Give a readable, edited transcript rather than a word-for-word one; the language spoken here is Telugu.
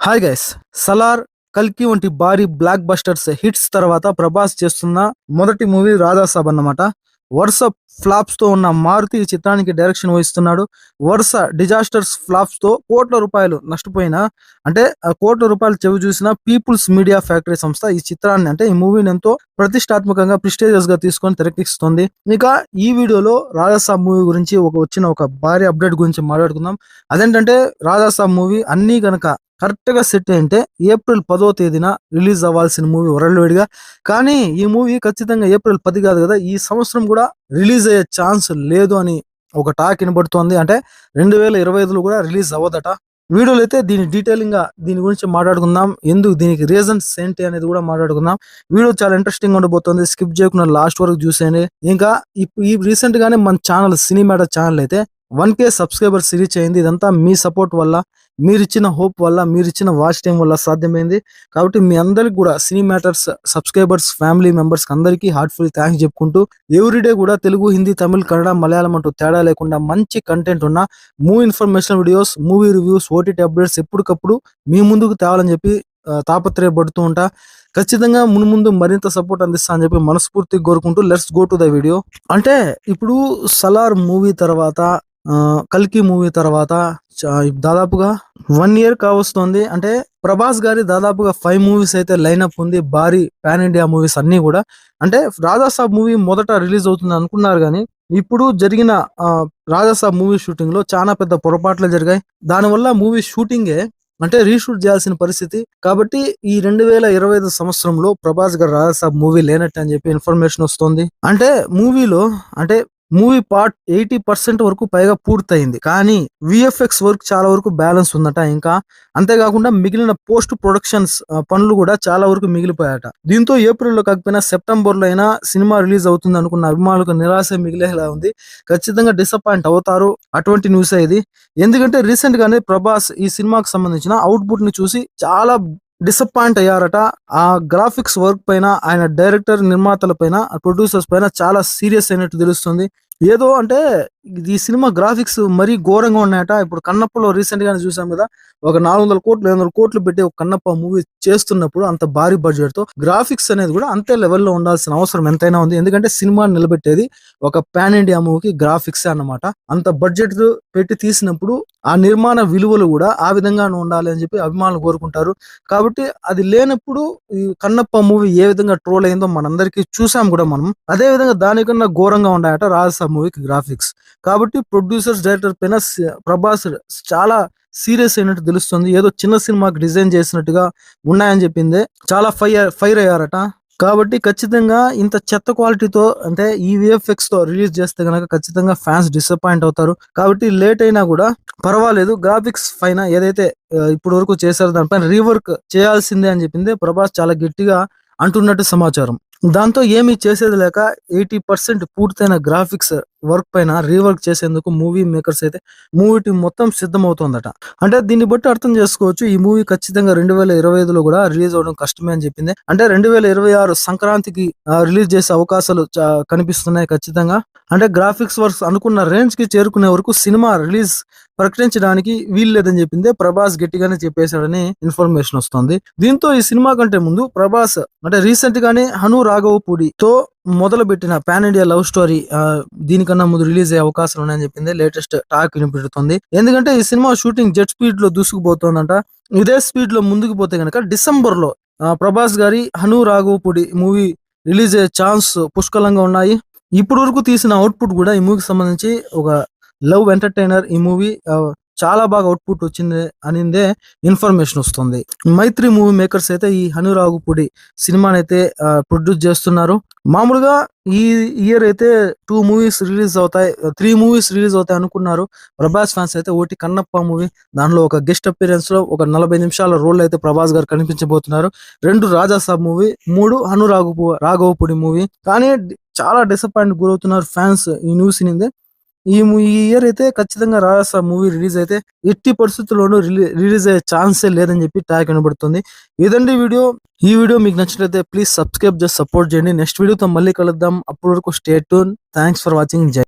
Hi guys. సలార్, కల్కి వంటి భారీ బ్లాక్ బస్టర్స్ హిట్స్ తర్వాత ప్రభాస్ చేస్తున్న మొదటి మూవీ రాధాసాబ్ అన్నమాట. వరుస ఫ్లాప్స్ తో ఉన్న మారుతి ఈ చిత్రానికి డైరెక్షన్ వహిస్తున్నాడు. వరుస డిజాస్టర్స్ ఫ్లాప్స్ తో కోట్ల రూపాయలు నష్టపోయిన కోట్ల రూపాయలు చెవి చూసిన పీపుల్స్ మీడియా ఫ్యాక్టరీ సంస్థ ఈ చిత్రాన్ని ఈ మూవీని ఎంతో ప్రతిష్టాత్మకంగా ప్రిస్టేజియస్ గా తీసుకొని తెరకెక్కిస్తుంది. ఇక ఈ వీడియోలో రాధాసాబ్ మూవీ గురించి వచ్చిన ఒక భారీ అప్డేట్ గురించి మాట్లాడుకుందాం. అదేంటంటే రాధాసాబ్ మూవీ అన్ని గనక కరెక్ట్ గా సెట్ అంటే ఏప్రిల్ 10వ తేదీన రిలీజ్ అవ్వాల్సిన మూవీ వరల్డ్ వైడ్ గా. కానీ ఈ మూవీ ఖచ్చితంగా ఏప్రిల్ 10 కాదు కదా, ఈ సంవత్సరం కూడా రిలీజ్ అయ్యే ఛాన్స్ లేదు అని ఒక టాక్ వినబడుతోంది. 2025లో కూడా రిలీజ్ అవ్వదట. వీడియోలో అయితే దీని గురించి మాట్లాడుకుందాం. ఎందుకు దీనికి రీజన్స్ ఏంటి అనేది కూడా మాట్లాడుకుందాం. వీడియో చాలా ఇంట్రెస్టింగ్ ఉండబోతుంది. స్కిప్ చేయకుండా లాస్ట్ వరకు చూసేయండి. ఇంకా ఈ రీసెంట్ గానే మన ఛానల్ సినిమాటా ఛానల్ అయితే 1K సబ్స్క్రైబర్స్ రీచ్ అయింది. ఇదంతా మీ సపోర్ట్ వల్ల, మీరిచ్చిన హోప్ వల్ల, మీరిచ్చిన వాచ్ టైం వల్ల సాధ్యమైంది. కాబట్టి మీ అందరికి కూడా సినీ మ్యాటర్స్ సబ్స్క్రైబర్స్, ఫ్యామిలీ మెంబర్స్ అందరికీ హార్ట్ఫుల్ థ్యాంక్స్ చెప్పుకుంటూ, ఎవ్రీడే కూడా తెలుగు, హిందీ, తమిళ్, కన్నడ, మలయాళం అంటూ తేడా లేకుండా మంచి కంటెంట్ ఉన్న movie information videos, movie reviews, OTT updates ఎప్పటికప్పుడు మీ ముందుకు తేవాలని చెప్పి తాపత్రయపడుతూ ఉంటా. ఖచ్చితంగా ముందు మరింత సపోర్ట్ అందిస్తా అని చెప్పి మనస్ఫూర్తిగా కోరుకుంటూ let's go to the video. ఇప్పుడు సలార్ మూవీ తర్వాత, కల్కి మూవీ తర్వాత దాదాపుగా 1 year కావస్తుంది. ప్రభాస్ గారి దాదాపుగా 5 మూవీస్ అయితే లైనప్ ఉంది. భారీ పాన్ ఇండియా మూవీస్ అన్ని కూడా. రాధాసాబ్ మూవీ మొదట రిలీజ్ అవుతుంది అనుకున్నారు కానీ ఇప్పుడు జరిగిన రాధాసాబ్ మూవీ షూటింగ్ లో చాలా పెద్ద పొరపాట్లు జరిగాయి. దానివల్ల మూవీ షూటింగే రీషూట్ చేయాల్సిన పరిస్థితి. కాబట్టి ఈ 2025 సంవత్సరంలో ప్రభాస్ గారు రాధాసాబ్ మూవీ లేనట్టు అని చెప్పి ఇన్ఫర్మేషన్ వస్తుంది. మూవీలో మూవీ పార్ట్ 80% వరకు పైగా పూర్తయింది. కానీ విఎఫ్ఎక్స్ వర్క్ చాలా వరకు బ్యాలెన్స్ ఉందట. ఇంకా అంతేకాకుండా మిగిలిన పోస్ట్ ప్రొడక్షన్స్ పనులు కూడా చాలా వరకు మిగిలిపోయాట. దీంతో ఏప్రిల్లో కాకపోయినా సెప్టెంబర్ లో అయినా సినిమా రిలీజ్ అవుతుంది అనుకున్న అభిమానులకు నిరాశ మిగిలేలా ఉంది. ఖచ్చితంగా డిసప్పాయింట్ అవుతారు. అటువంటి న్యూస్ ఇది. ఎందుకంటే రీసెంట్ గానే ప్రభాస్ ఈ సినిమాకు సంబంధించిన అవుట్పుట్ ని చూసి చాలా డిసప్పాయింట్ అయ్యారట. ఆ గ్రాఫిక్స్ వర్క్ పైన, ఆయన డైరెక్టర్, నిర్మాతల పైన, ప్రొడ్యూసర్స్ పైన చాలా సీరియస్ అయినట్టు తెలుస్తుంది. ఏదో ఈ సినిమా గ్రాఫిక్స్ మరీ ఘోరంగా ఉన్నాయట. ఇప్పుడు కన్నప్పలో రీసెంట్ గానే చూసాం కదా, ఒక 400 కోట్లు 500 కోట్లు పెట్టి ఒక కన్నప్ప మూవీ చేస్తున్నప్పుడు అంత భారీ బడ్జెట్ తో గ్రాఫిక్స్ అనేది కూడా అంతే లెవెల్లో ఉండాల్సిన అవసరం ఎంతైనా ఉంది. ఎందుకంటే సినిమాని నిలబెట్టేది ఒక పాన్ ఇండియా మూవీకి గ్రాఫిక్స్ అన్నమాట. అంత బడ్జెట్ పెట్టి తీసినప్పుడు ఆ నిర్మాణ విలువలు కూడా ఆ విధంగానే ఉండాలి అని చెప్పి అభిమానులు కోరుకుంటారు. కాబట్టి అది లేనప్పుడు ఈ కన్నప్ప మూవీ ఏ విధంగా ట్రోల్ అయిందో మనందరికీ చూసాం కూడా మనం. అదే విధంగా దానికన్నా ఘోరంగా ఉన్నాయట రాధాసాబ్ మూవీకి గ్రాఫిక్స్. కాబట్టి ప్రొడ్యూసర్స్, డైరెక్టర్ పైన ప్రభాస్ చాలా సీరియస్ అయినట్టు తెలుస్తుంది. ఏదో చిన్న సినిమాకి డిజైన్ చేసినట్టుగా ఉన్నాయని చెప్పింది. చాలా ఫైర్ అయ్యారట. కాబట్టి ఖచ్చితంగా ఇంత చెత్త క్వాలిటీతో ఈ విఎఫ్ఎక్స్ తో రిలీజ్ చేస్తే గనక ఖచ్చితంగా ఫ్యాన్స్ డిసప్పాయింట్ అవుతారు. కాబట్టి లేట్ అయినా కూడా పర్వాలేదు, గ్రాఫిక్స్ పైన ఏదైతే ఇప్పుడు వరకు చేశారో దానిపైన రీవర్క్ చేయాల్సిందే అని చెప్పింది ప్రభాస్ చాలా గట్టిగా అంటున్నట్టు సమాచారం. దాంతో ఏమీ చేసేది లేక 80% పూర్తయిన గ్రాఫిక్స్ వర్క్ పైన రీవర్క్ చేసేందుకు మూవీ మేకర్స్ అయితే మూవీ టీం మొత్తం సిద్ధమవుతోందట. దీన్ని బట్టి అర్థం చేసుకోవచ్చు ఈ మూవీ ఖచ్చితంగా 2025లో కూడా రిలీజ్ అవడం కష్టమే అని చెప్పింది. 2026 సంక్రాంతికి రిలీజ్ చేసే అవకాశాలు కనిపిస్తున్నాయి ఖచ్చితంగా. గ్రాఫిక్స్ వర్క్స్ అనుకున్న రేంజ్ కి చేరుకునే వరకు సినిమా రిలీజ్ ప్రకటించడానికి వీలు లేదని చెప్పింది ప్రభాస్. గట్టిగానే చెప్పేశాడని ఇన్ఫర్మేషన్ వస్తుంది. దీంతో ఈ సినిమా కంటే ముందు ప్రభాస్ రీసెంట్ గానే హను రాఘవపూడితో మొదలు పెట్టిన పాన్ ఇండియా లవ్ స్టోరీ దీనికన్నా ముందు రిలీజ్ అయ్యే అవకాశాలు ఉన్నాయని చెప్పింది లేటెస్ట్ టాక్ వినిపిస్తుంది. ఎందుకంటే ఈ సినిమా షూటింగ్ జెట్ స్పీడ్ లో దూసుకుపోతుందంట. ఇదే స్పీడ్ లో ముందుకు పోతే గనక డిసెంబర్ లో ప్రభాస్ గారి హను రాఘవపూడి మూవీ రిలీజ్ అయ్యే ఛాన్స్ పుష్కలంగా ఉన్నాయి. ఇప్పటి వరకు తీసిన అవుట్పుట్ కూడా ఈ మూవీకి సంబంధించి ఒక లవ్ ఎంటర్టైనర్. ఈ మూవీ చాలా బాగా అవుట్పుట్ వచ్చింది అనిందే ఇన్ఫర్మేషన్ వస్తుంది. మైత్రి మూవీ మేకర్స్ అయితే ఈ హను రాఘవపూడి సినిమాని అయితే ప్రొడ్యూస్ చేస్తున్నారు. మామూలుగా ఈ ఇయర్ అయితే 2 మూవీస్ రిలీజ్ అవుతాయి, 3 మూవీస్ రిలీజ్ అవుతాయి అనుకున్నారు ప్రభాస్ ఫ్యాన్స్ అయితే. ఒకటి కన్నప్ప మూవీ, దానిలో ఒక గెస్ట్ అపీరెన్స్ లో ఒక 40 నిమిషాల రోల్ అయితే ప్రభాస్ గారు కనిపించబోతున్నారు. 2 రాధాసాబ్ మూవీ, 3 హను రాఘవపూడి మూవీ. కానీ చాలా డిసప్పాయింట్ గురవుతున్నారు ఫ్యాన్స్ ఈ న్యూస్ నిందే. ఈ ఇయర్ అయితే ఖచ్చితంగా రాధాసాబ్ మూవీ రిలీజ్ అయితే ఎట్టి పరిస్థితుల్లోనూ రిలీజ్ అయ్యే ఛాన్సే లేదని చెప్పి టాక్ వినబడుతుంది. ఇదండి వీడియో. ఈ వీడియో మీకు నచ్చినట్లయితే ప్లీజ్ సబ్స్క్రైబ్ చేసి సపోర్ట్ చేయండి. నెక్స్ట్ వీడియోతో మళ్ళీ కలుద్దాం. అప్పటి వరకు stay tune. Thanks for watching. జై